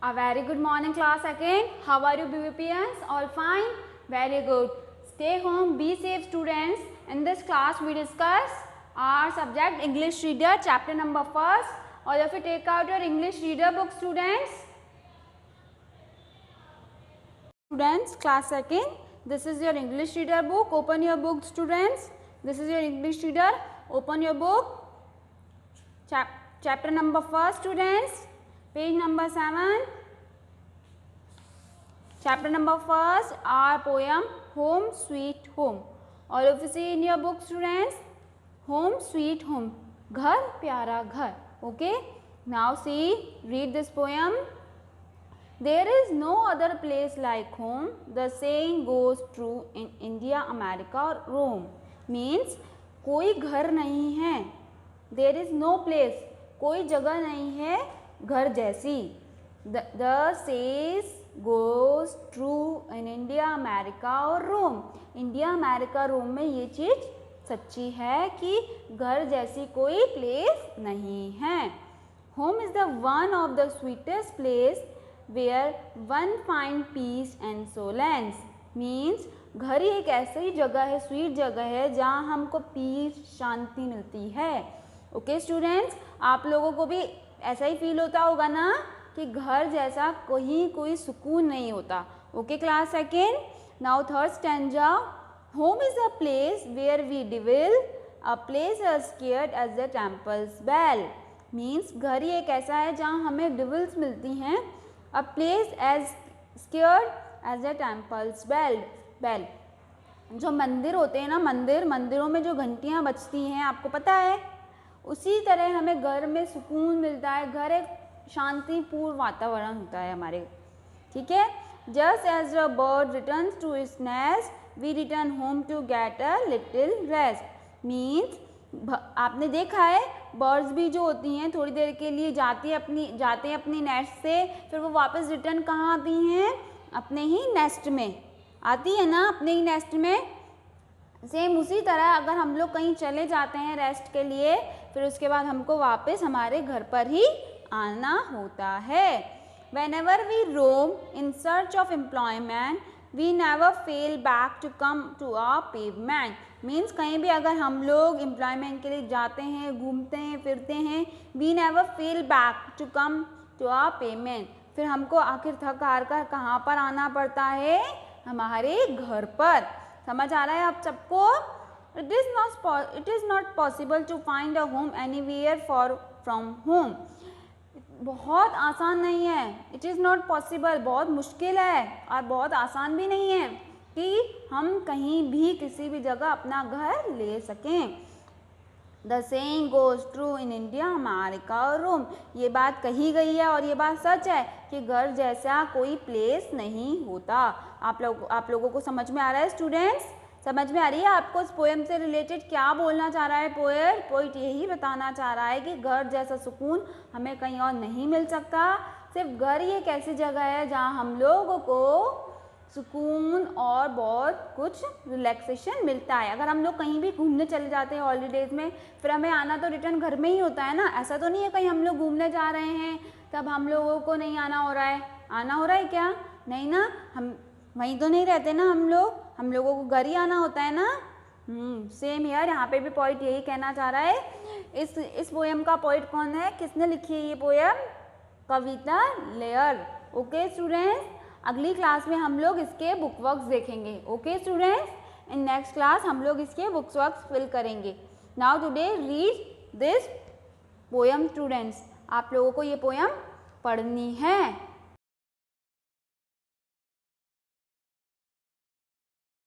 A very good morning class again. How are you BVPs? All fine? Very good. Stay home, be safe students. In this class we discuss our subject English Reader chapter number 1. All of you take out your English Reader book students. Students, class 2nd. This is your English Reader book. Open your book students. This is your English Reader. Open your book. Chapter number 1 students. Page number 7. Chapter number 1, our poem Home Sweet Home. All of you see in your book students, Home Sweet Home. Ghar pyara ghar. Okay. Now see, read this poem. There is no other place like home. The saying goes true in India, America or Rome. Means कोई घर नहीं है. There is no place. कोई जगह नहीं है घर जैसी. The says goes true in India, America और Rome. India, America, Rome में ये चीज़ सच्ची है कि घर जैसी कोई प्लेस नहीं है. Home is the one of the sweetest place where one find peace and solace. Means घर ही एक ऐसी जगह है, स्वीट जगह है जहाँ हमको पीस, शांति मिलती है. ओके स्टूडेंट्स, आप लोगों को भी ऐसा ही फील होता होगा ना कि घर जैसा कोई सुकून नहीं होता. Okay class 2nd. Now third stanza. Home is a place where we dwell, a place as scared as the temple's bell. Means घर ही एक ऐसा है जहाँ हमें डिविल्स मिलती हैं. A place as scared as the temple's bell. जो मंदिर होते हैं ना, मंदिरों में जो घंटियाँ बजती हैं, आपको पता है, उसी तरह हमें घर में सुकून मिलता है. घर एक शांतिपूर्ण वातावरण होता है हमारे. ठीक है. Just as a bird returns to its nest we return home to get a little rest. Means आपने देखा है बर्ड्स भी जो होती हैं थोड़ी देर के लिए जाते हैं अपनी नेस्ट से, फिर वो वापस रिटर्न कहाँ आती हैं? अपने ही नेस्ट में आती है ना, अपने ही नेस्ट में. सेम उसी तरह अगर हम लोग कहीं चले जाते हैं रेस्ट के लिए, फिर उसके बाद हमको वापस हमारे घर पर ही आना होता है. Whenever we roam in search of employment, we never fail back to come to our pavement. Means कहीं भी अगर हम लोग एम्प्लॉयमेंट के लिए जाते हैं, घूमते हैं, फिरते हैं, we never fail back to come to our pavement. फिर हमको आखिर थक हार कर कहाँ पर आना पड़ता है? हमारे घर पर. समझ आ रहा है आप सबको? It is not possible to find a home anywhere far from home. बहुत आसान नहीं है. इट इज़ नॉट पॉसिबल, बहुत मुश्किल है और बहुत आसान भी नहीं है कि हम कहीं भी किसी भी जगह अपना घर ले सकें. The saying goes true in India, America और रोम. ये बात कही गई है और ये बात सच है कि घर जैसा कोई प्लेस नहीं होता. आप लोगों को समझ में आ रहा है स्टूडेंट्स? समझ में आ रही है आपको इस पोएम से रिलेटेड क्या बोलना चाह रहा है पोएट यही बताना चाह रहा है कि घर जैसा सुकून हमें कहीं और नहीं मिल सकता. सिर्फ घर ही एक ऐसी जगह है जहाँ हम लोगों को सुकून और बहुत कुछ रिलैक्सेशन मिलता है. अगर हम लोग कहीं भी घूमने चले जाते हैं हॉलीडेज़ में, फिर हमें आना तो रिटर्न घर में ही होता है ना. ऐसा तो नहीं है कहीं हम लोग घूमने जा रहे हैं तब हम लोगों को नहीं आना हो रहा है. आना हो रहा है क्या? नहीं ना, हम वहीं तो नहीं रहते ना हम लोगों को घर ही आना होता है ना. Same here. यहाँ पे भी पोइट यही कहना चाह रहा है. इस पोएम का पोइट कौन है? किसने लिखी है ये पोएम? कविता लेयर. ओके स्टूडेंट्स, अगली क्लास में हम लोग इसके बुक वर्क्स देखेंगे. Okay students, in next class हम लोग इसके बुक्स वर्क्स फिल करेंगे. Now today read this poem students. आप लोगों को ये पोएम पढ़नी है.